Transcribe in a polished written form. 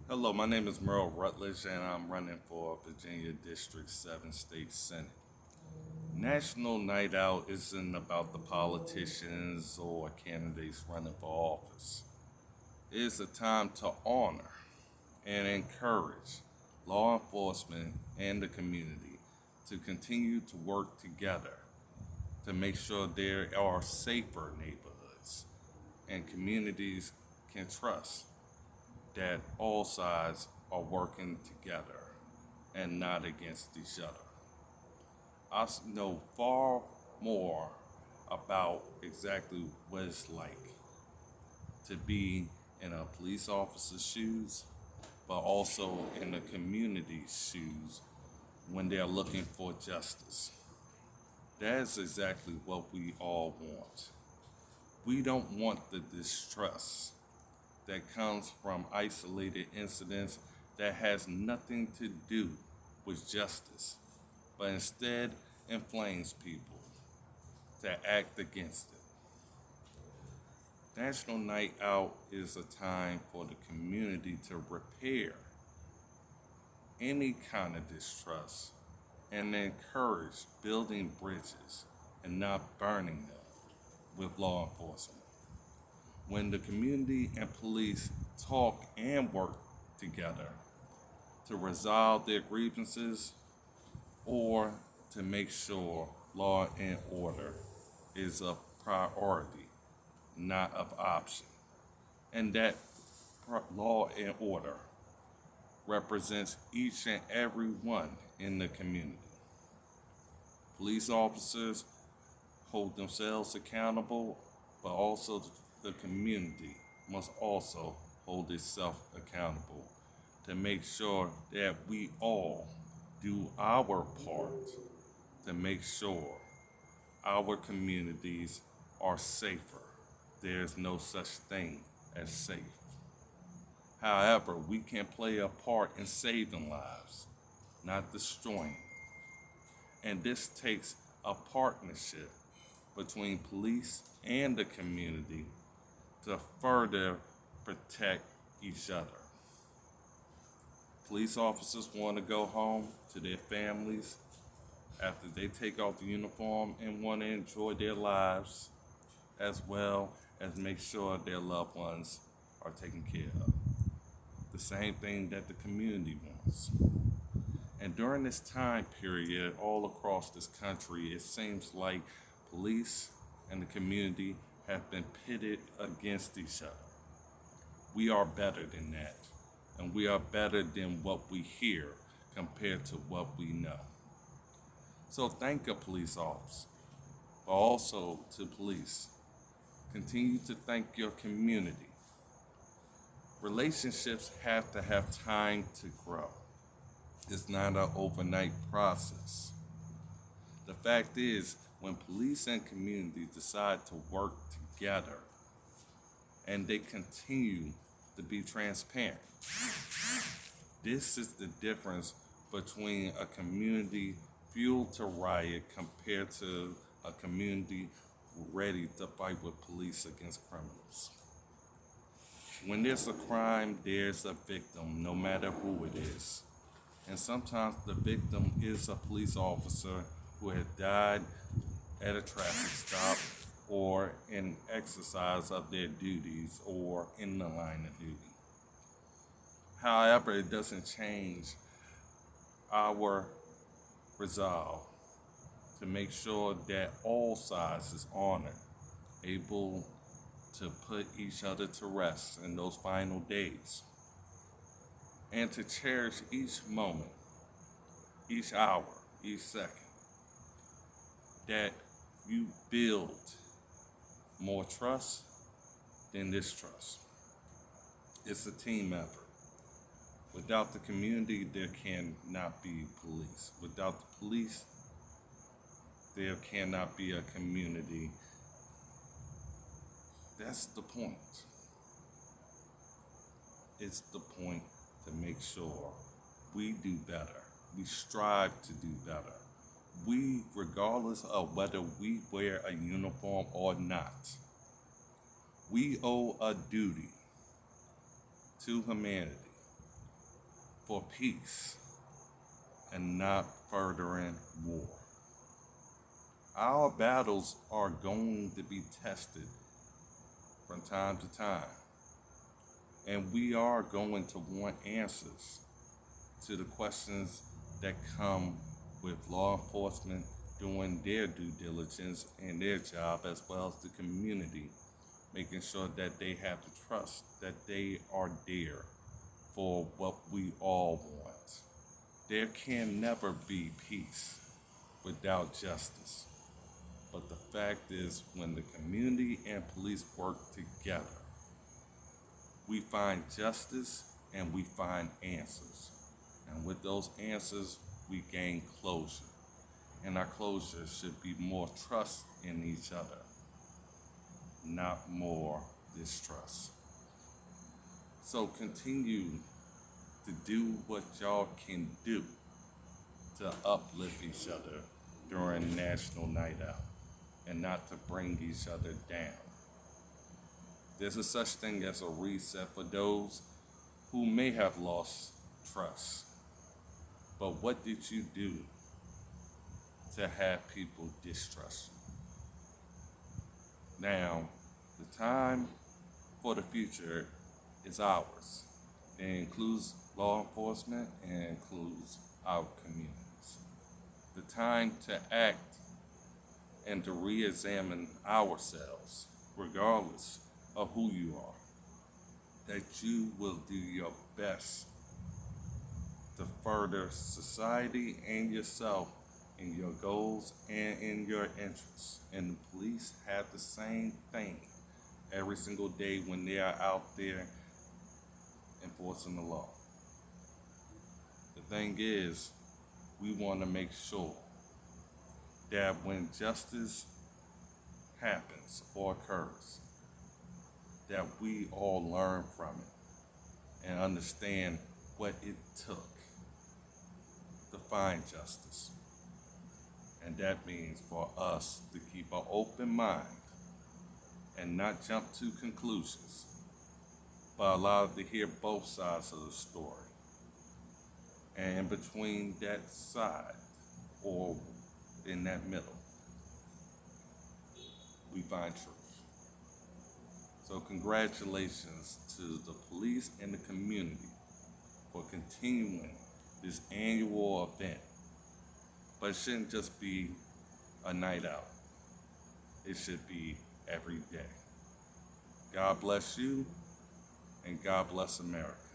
Hello, my name is Merle Rutledge, and I'm running for Virginia District 7 State Senate. National Night Out isn't about the politicians or candidates running for office. It's a time to honor and encourage law enforcement and the community to continue to work together to make sure there are safer neighborhoods and communities can trust that all sides are working together and not against each other. I know far more about exactly what it's like to be in a police officer's shoes, but also in the community's shoes when they're looking for justice. That's exactly what we all want. We don't want the distrust that comes from isolated incidents that has nothing to do with justice, but instead inflames people to act against it. National Night Out is a time for the community to repair any kind of distrust and encourage building bridges and not burning them with law enforcement. When the community and police talk and work together to resolve their grievances or to make sure law and order is a priority, not an option, and that law and order represents each and every one in the community. Police officers hold themselves accountable, but also the community must also hold itself accountable to make sure that we all do our part to make sure our communities are safer. There's no such thing as safe. However, we can play a part in saving lives, not destroying. And this takes a partnership between police and the community to further protect each other. Police officers want to go home to their families after they take off the uniform and want to enjoy their lives as well as make sure their loved ones are taken care of. The same thing that the community wants. And during this time period, all across this country, it seems like police and the community have been pitted against each other. We are better than that. And we are better than what we hear compared to what we know. So thank a police officer, but also to police. Continue to thank your community. Relationships have to have time to grow. It's not an overnight process. The fact is, when police and community decide to work together and they continue to be transparent, this is the difference between a community fueled to riot compared to a community ready to fight with police against criminals. When there's a crime, there's a victim, no matter who it is. And sometimes the victim is a police officer who had died at a traffic stop or in exercise of their duties or in the line of duty. However, it doesn't change our resolve to make sure that all sides is honored, able to put each other to rest in those final days, and to cherish each moment, each hour, each second, that you build more trust than distrust. It's a team effort. Without the community, there cannot be police. Without the police, there cannot be a community. That's the point. It's the point to make sure we do better. We strive to do better. We, regardless of whether we wear a uniform or not, we owe a duty to humanity for peace and not furthering war. Our battles are going to be tested from time to time, and we are going to want answers to the questions that come with law enforcement doing their due diligence and their job, as well as the community, making sure that they have the trust that they are there for what we all want. There can never be peace without justice. But the fact is, when the community and police work together, we find justice and we find answers. And with those answers, we gain closure. And our closure should be more trust in each other, not more distrust. So continue to do what y'all can do to uplift each other during National Night Out and not to bring each other down. There's a such thing as a reset for those who may have lost trust. But what did you do to have people distrust you? Now, the time for the future is ours. It includes law enforcement and includes our communities. The time to act and to re-examine ourselves, regardless of who you are, that you will do your best to further society and yourself in your goals and in your interests. And the police have the same thing every single day when they are out there enforcing the law. The thing is, we want to make sure that when justice happens or occurs, that we all learn from it and understand what it took to find justice. And that means for us to keep an open mind and not jump to conclusions, but allow to hear both sides of the story. And in between that side, or in that middle, we find truth. So congratulations to the police and the community for continuing this annual event. But it shouldn't just be a night out. It should be every day. God bless you, and God bless America.